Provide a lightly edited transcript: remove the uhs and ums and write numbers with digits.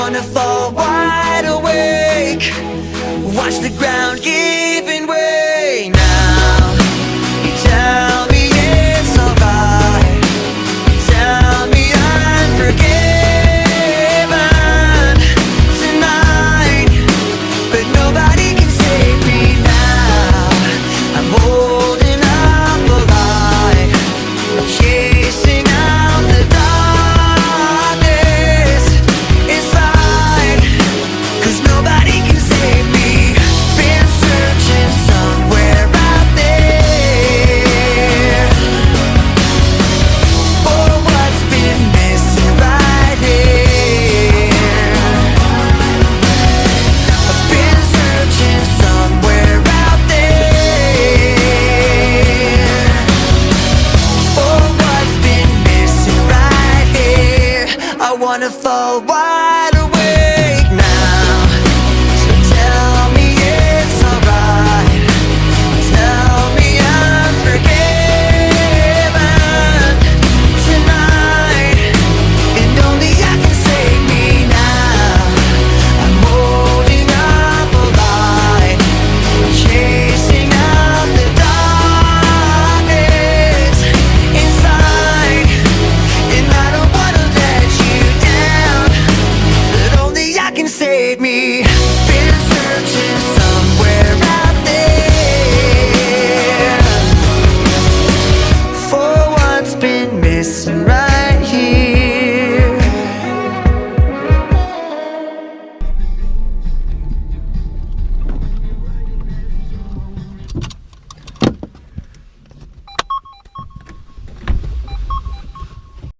wanna fall wide awake, watch the ground giving way now. You tell me it's alright, you tell me I'm forgiven tonight, but nobody can save me now. I'm holding up the light, I'm chasing out the darkness inside, 'cause nobody can save me. Been searching somewhere out there for what's been missing right here. I've been searching somewhere out there for what's been missing right here. I wanna fall wide awake now, so tell me it's alright, tell me I'm forgiven tonight, and only I can save me now. I'm holding up a light, chasing out the darkness inside, and I don't wanna let you down, but only I can save me.